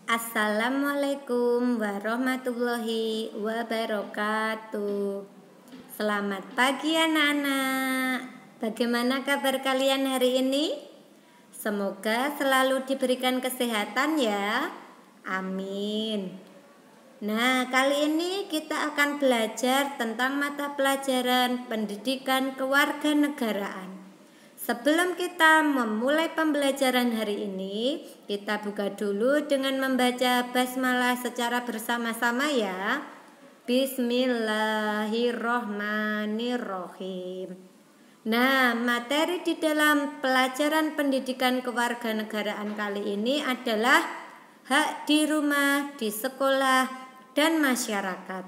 Assalamualaikum warahmatullahi wabarakatuh. Selamat pagi anak-anak. Bagaimana kabar kalian hari ini? Semoga selalu diberikan kesehatan ya. Amin. Nah, kali ini kita akan belajar tentang mata pelajaran pendidikan kewarganegaraan. Sebelum kita memulai pembelajaran hari ini, kita buka dulu dengan membaca basmalah secara bersama-sama ya. Bismillahirrohmanirrohim. Nah, materi di dalam pelajaran pendidikan kewarganegaraan kali ini adalah hak di rumah, di sekolah, dan masyarakat.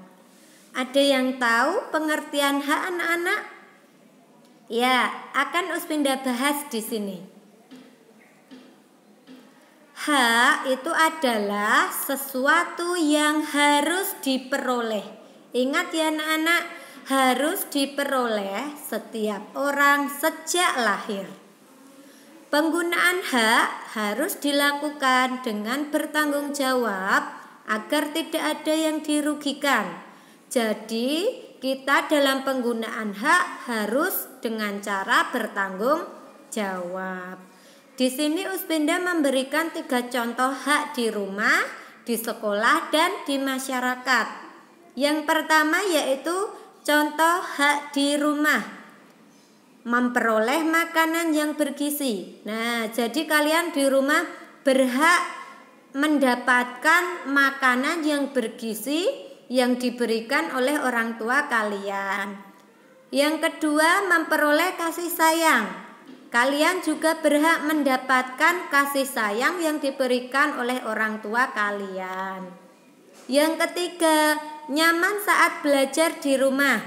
Ada yang tahu pengertian hak anak-anak? Ya, akan Uspinda bahas di sini. Hak itu adalah sesuatu yang harus diperoleh. Ingat ya anak-anak, harus diperoleh setiap orang sejak lahir. Penggunaan hak harus dilakukan dengan bertanggung jawab agar tidak ada yang dirugikan. Jadi, kita dalam penggunaan hak harus dengan cara bertanggung jawab. Di sini Uspinda memberikan 3 contoh hak di rumah, di sekolah, dan di masyarakat. Yang pertama yaitu contoh hak di rumah. Memperoleh makanan yang bergizi. Nah, jadi kalian di rumah berhak mendapatkan makanan yang bergizi yang diberikan oleh orang tua kalian. Yang kedua, memperoleh kasih sayang. Kalian juga berhak mendapatkan kasih sayang yang diberikan oleh orang tua kalian. Yang ketiga, nyaman saat belajar di rumah.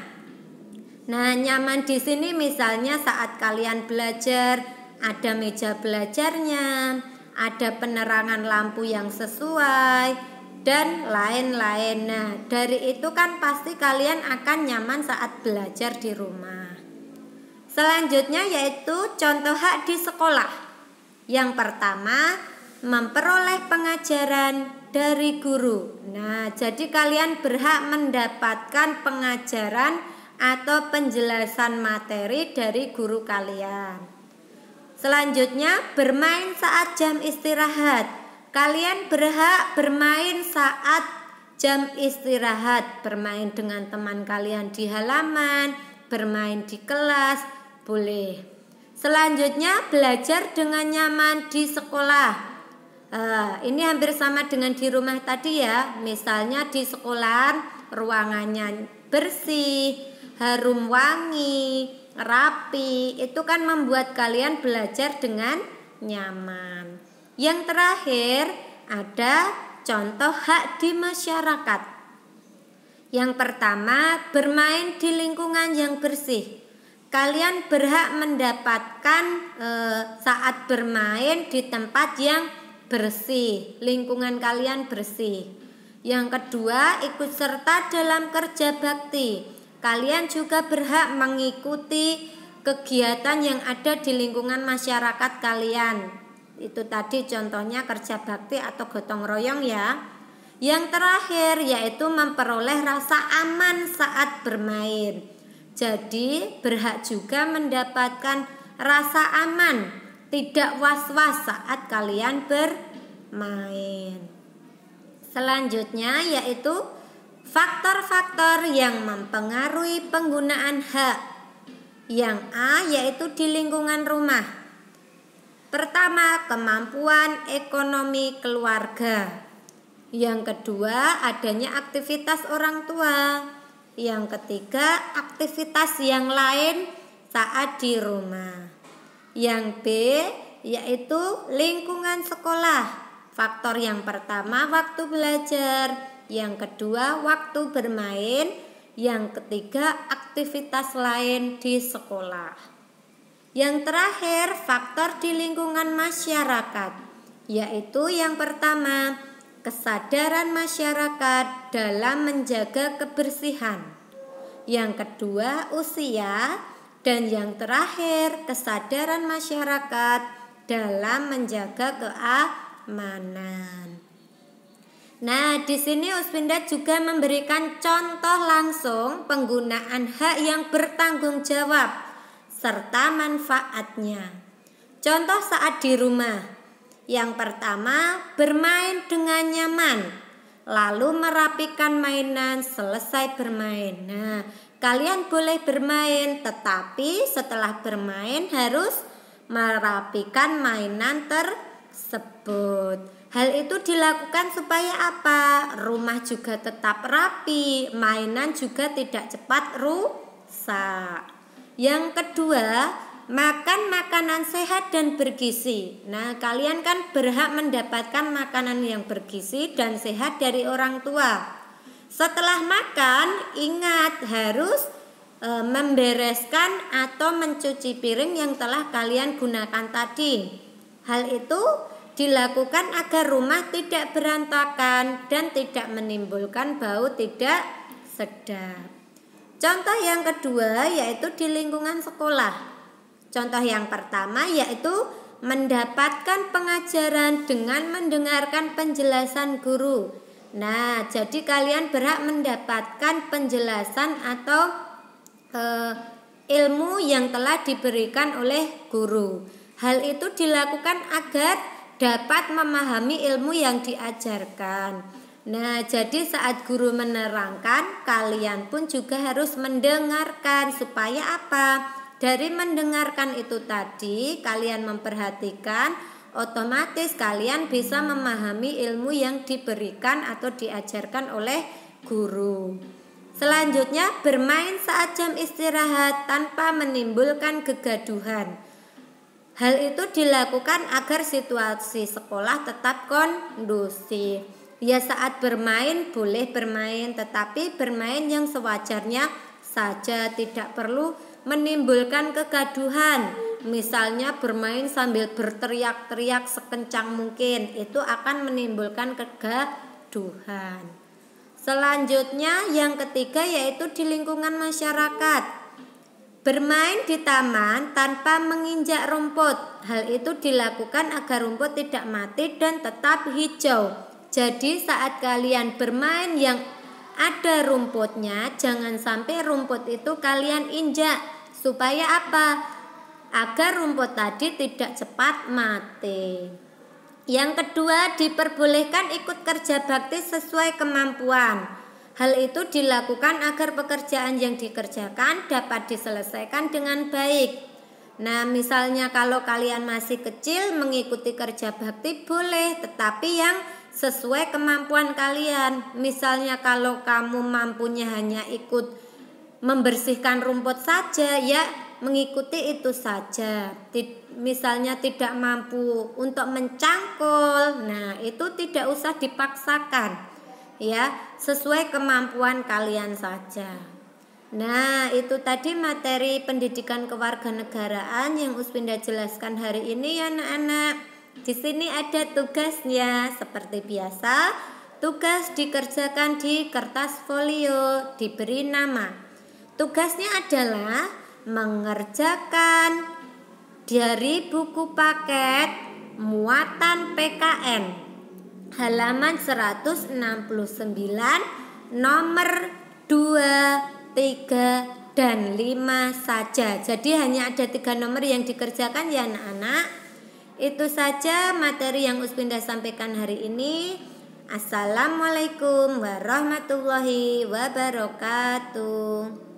Nah, nyaman di sini misalnya saat kalian belajar, ada meja belajarnya, ada penerangan lampu yang sesuai, dan lain-lain. Nah, dari itu kan pasti kalian akan nyaman saat belajar di rumah. Selanjutnya yaitu contoh hak di sekolah. Yang pertama, memperoleh pengajaran dari guru. Nah, jadi kalian berhak mendapatkan pengajaran atau penjelasan materi dari guru kalian. Selanjutnya, bermain saat jam istirahat. Kalian berhak bermain saat jam istirahat, bermain dengan teman kalian di halaman, bermain di kelas, boleh. Selanjutnya, belajar dengan nyaman di sekolah. Ini hampir sama dengan di rumah tadi ya. Misalnya di sekolah ruangannya bersih, harum wangi, rapi. Itu kan membuat kalian belajar dengan nyaman. Yang terakhir ada contoh hak di masyarakat. Yang pertama, bermain di lingkungan yang bersih. Kalian berhak mendapatkan saat bermain di tempat yang bersih, lingkungan kalian bersih. Yang kedua, ikut serta dalam kerja bakti. Kalian juga berhak mengikuti kegiatan yang ada di lingkungan masyarakat kalian. Itu tadi contohnya kerja bakti atau gotong royong ya. Yang terakhir yaitu memperoleh rasa aman saat bermain. Jadi berhak juga mendapatkan rasa aman, tidak was-was saat kalian bermain. Selanjutnya yaitu faktor-faktor yang mempengaruhi penggunaan hak. Yang A yaitu di lingkungan rumah. Pertama, kemampuan ekonomi keluarga. Yang kedua, adanya aktivitas orang tua. Yang ketiga, aktivitas yang lain saat di rumah. Yang B, yaitu lingkungan sekolah. Faktor yang pertama, waktu belajar. Yang kedua, waktu bermain. Yang ketiga, aktivitas lain di sekolah. Yang terakhir, faktor di lingkungan masyarakat, yaitu yang pertama, kesadaran masyarakat dalam menjaga kebersihan. Yang kedua, usia. Dan yang terakhir, kesadaran masyarakat dalam menjaga keamanan. Nah, di sini Uspinda juga memberikan contoh langsung penggunaan hak yang bertanggung jawab serta manfaatnya. Contoh saat di rumah. Yang pertama, bermain dengan nyaman, lalu merapikan mainan selesai bermain. Nah, kalian boleh bermain, tetapi setelah bermain harus merapikan mainan tersebut. Hal itu dilakukan supaya apa? Rumah juga tetap rapi, mainan juga tidak cepat rusak. Yang kedua, makan makanan sehat dan bergizi. Nah, kalian kan berhak mendapatkan makanan yang bergizi dan sehat dari orang tua. Setelah makan, ingat harus membereskan atau mencuci piring yang telah kalian gunakan tadi. Hal itu dilakukan agar rumah tidak berantakan dan tidak menimbulkan bau tidak sedap. Contoh yang kedua yaitu di lingkungan sekolah. Contoh yang pertama yaitu mendapatkan pengajaran dengan mendengarkan penjelasan guru. Nah, jadi kalian berhak mendapatkan penjelasan atau ilmu yang telah diberikan oleh guru. Hal itu dilakukan agar dapat memahami ilmu yang diajarkan. Nah, jadi saat guru menerangkan, kalian pun juga harus mendengarkan supaya apa? Dari mendengarkan itu tadi, kalian memperhatikan, otomatis kalian bisa memahami ilmu yang diberikan atau diajarkan oleh guru. Selanjutnya, bermain saat jam istirahat tanpa menimbulkan kegaduhan. Hal itu dilakukan agar situasi sekolah tetap kondusif. Ya, saat bermain boleh bermain, tetapi bermain yang sewajarnya saja, tidak perlu menimbulkan kegaduhan. Misalnya bermain sambil berteriak-teriak sekencang mungkin, itu akan menimbulkan kegaduhan. Selanjutnya yang ketiga yaitu di lingkungan masyarakat. Bermain di taman tanpa menginjak rumput. Hal itu dilakukan agar rumput tidak mati dan tetap hijau. Jadi saat kalian bermain yang ada rumputnya, jangan sampai rumput itu kalian injak. Supaya apa? Agar rumput tadi tidak cepat mati. Yang kedua, diperbolehkan ikut kerja bakti sesuai kemampuan. Hal itu dilakukan agar pekerjaan yang dikerjakan dapat diselesaikan dengan baik. Nah, misalnya kalau kalian masih kecil mengikuti kerja bakti boleh, tetapi yang sesuai kemampuan kalian. Misalnya kalau kamu mampunya hanya ikut membersihkan rumput saja, ya mengikuti itu saja. Misalnya tidak mampu untuk mencangkul, nah itu tidak usah dipaksakan, ya sesuai kemampuan kalian saja. Nah, itu tadi materi pendidikan kewarganegaraan yang Uspinda jelaskan hari ini ya anak-anak. Di sini ada tugasnya seperti biasa. Tugas dikerjakan di kertas folio, diberi nama. Tugasnya adalah mengerjakan dari buku paket muatan PKN halaman 169 nomor 2, 3, dan 5 saja. Jadi hanya ada 3 nomor yang dikerjakan ya anak-anak. Itu saja materi yang Uspinda sampaikan hari ini. Assalamualaikum warahmatullahi wabarakatuh.